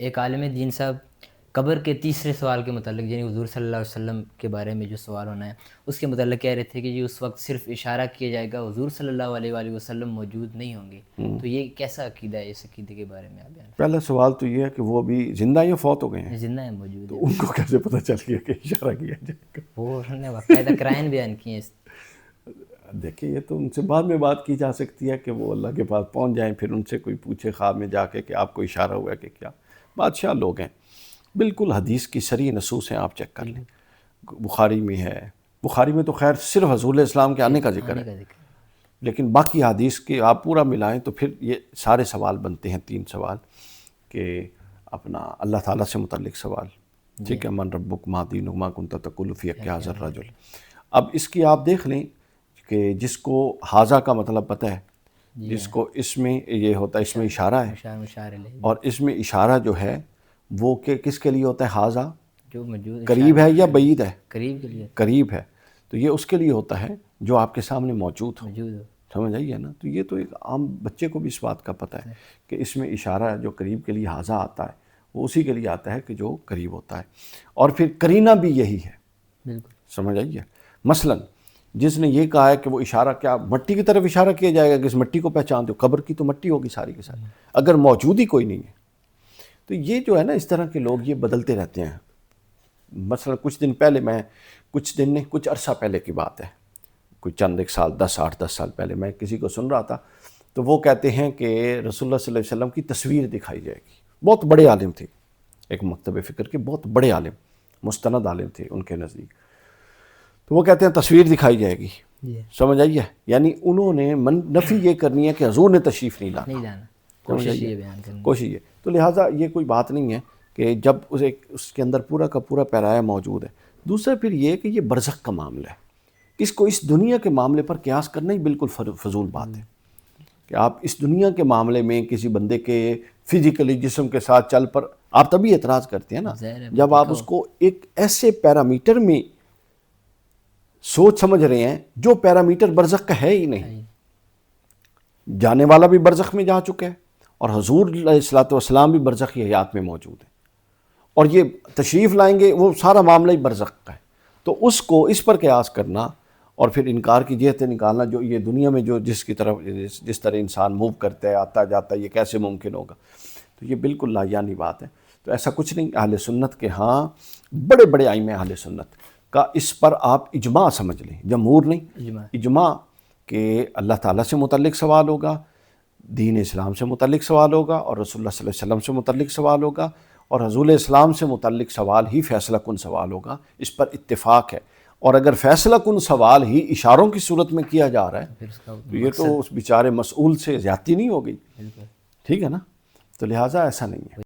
ایک عالم دین صاحب قبر کے تیسرے سوال کے متعلق، یعنی حضور صلی اللہ علیہ وسلم کے بارے میں جو سوال ہونا ہے اس کے متعلق کہہ رہے تھے کہ جی اس وقت صرف اشارہ کیا جائے گا، حضور صلی اللہ علیہ وآلہ وسلم موجود نہیں ہوں گے. تو یہ کیسا عقیدہ ہے؟ اس عقیدے کے بارے میں آپ بیان پہلا سوال تو یہ ہے کہ وہ ابھی زندہ یا فوت ہو گئے ہیں؟ زندہ ہے، موجود تو ان کو کیسے پتہ چل گیا کہ اشارہ کیا جائے گا؟ وہ انہوں نے باقاعدہ کرائن بیان کیے ہیں. دیکھیں یہ تو ان سے بعد میں بات کی جا سکتی ہے کہ وہ اللہ کے پاس پہنچ جائیں، پھر ان سے کوئی پوچھے خواب میں جا کے کہ آپ کو اشارہ ہوا ہے کہ کیا. بادشاہ لوگ ہیں، بالکل حدیث کی صریح نصوص ہیں، آپ چیک کر لیں. بخاری میں ہے، بخاری میں تو خیر صرف حضور علیہ السلام کے آنے کا ذکر ہے، لیکن باقی حدیث کے آپ پورا ملائیں تو پھر یہ سارے سوال بنتے ہیں. 3 سوال کہ اپنا اللہ تعالیٰ سے متعلق سوال، ٹھیک ہے، من ربک ما دینک ما کنت تقول فی ھذا الرجل. اب اس کی آپ دیکھ لیں کہ جس کو حاضہ کا مطلب پتہ ہے، جس کو اس میں یہ ہوتا ہے، اس میں اشارہ ہے، اور اس میں اشارہ جو ہے وہ کہ کس کے لیے ہوتا ہے؟ حاضہ جو موجود قریب ہے یا بعید ہے؟ قریب کے لیے، قریب ہے. تو یہ اس کے لیے ہوتا ہے جو آپ کے سامنے موجود ہو. سمجھ آئیے نا؟ تو یہ تو ایک عام بچے کو بھی اس بات کا پتہ ہے کہ اس میں اشارہ جو قریب کے لیے حاضہ آتا ہے وہ اسی کے لیے آتا ہے کہ جو قریب ہوتا ہے. اور پھر قرینہ بھی یہی ہے. بالکل سمجھ آئیے؟ مثلا جس نے یہ کہا ہے کہ وہ اشارہ کیا مٹی کی طرف اشارہ کیا جائے گا کہ اس مٹی کو پہچانتے ہو؟ قبر کی تو مٹی ہوگی ساری کے ساری، اگر موجود ہی کوئی نہیں ہے. تو یہ جو ہے نا، اس طرح کے لوگ یہ بدلتے رہتے ہیں. مثلا کچھ دن پہلے کچھ عرصہ پہلے کی بات ہے، کوئی چند ایک سال 8-10 سال پہلے میں کسی کو سن رہا تھا، تو وہ کہتے ہیں کہ رسول اللہ صلی اللہ علیہ وسلم کی تصویر دکھائی جائے گی. بہت بڑے عالم تھے، ایک مکتب فکر کے بہت بڑے عالم، مستند عالم تھے ان کے نزدیک. تو وہ کہتے ہیں تصویر دکھائی جائے گی. سمجھ آئیے؟ یعنی انہوں نے نفی یہ کرنی ہے کہ حضور نے تشریف نہیں لانا. کوشش یہ بیان کرنا، کوشش یہ. تو لہٰذا یہ کوئی بات نہیں ہے کہ جب اس کے اندر پورا کا پورا پیرایا موجود ہے. دوسرا پھر یہ کہ یہ برزخ کا معاملہ ہے، اس کو اس دنیا کے معاملے پر قیاس کرنا ہی بالکل فضول بات ہے. کہ آپ اس دنیا کے معاملے میں کسی بندے کے فزیکلی جسم کے ساتھ چل پر آپ تبھی اعتراض کرتے ہیں نا جب آپ اس کو ایک ایسے پیرامیٹر میں سوچ سمجھ رہے ہیں جو پیرامیٹر برزخ کا ہے ہی نہیں. جانے والا بھی برزخ میں جا چکا ہے، اور حضور علیہ السلام بھی برزخی حیات میں موجود ہے، اور یہ تشریف لائیں گے، وہ سارا معاملہ ہی برزخ کا ہے. تو اس کو اس پر قیاس کرنا اور پھر انکار کی جہتیں نکالنا، جو یہ دنیا میں جو جس طرح انسان موو کرتا ہے، آتا جاتا ہے، یہ کیسے ممکن ہوگا؟ تو یہ بالکل لایانی بات ہے. تو ایسا کچھ نہیں. اہل سنت کے ہاں بڑے بڑے ائمہ اہل سنت کا اس پر آپ اجماع سمجھ لیں، جمہور نہیں، اجماع کہ اللہ تعالیٰ سے متعلق سوال ہوگا، دین اسلام سے متعلق سوال ہوگا، اور رسول اللہ صلی اللہ علیہ وسلم سے متعلق سوال ہوگا، اور حضور اسلام سے متعلق سوال ہی فیصلہ کن سوال ہوگا. اس پر اتفاق ہے. اور اگر فیصلہ کن سوال ہی اشاروں کی صورت میں کیا جا رہا ہے تو یہ تو اس بیچارے مسئول سے زیادتی نہیں ہو گئی. ٹھیک ہے نا؟ تو لہٰذا ایسا نہیں ہے.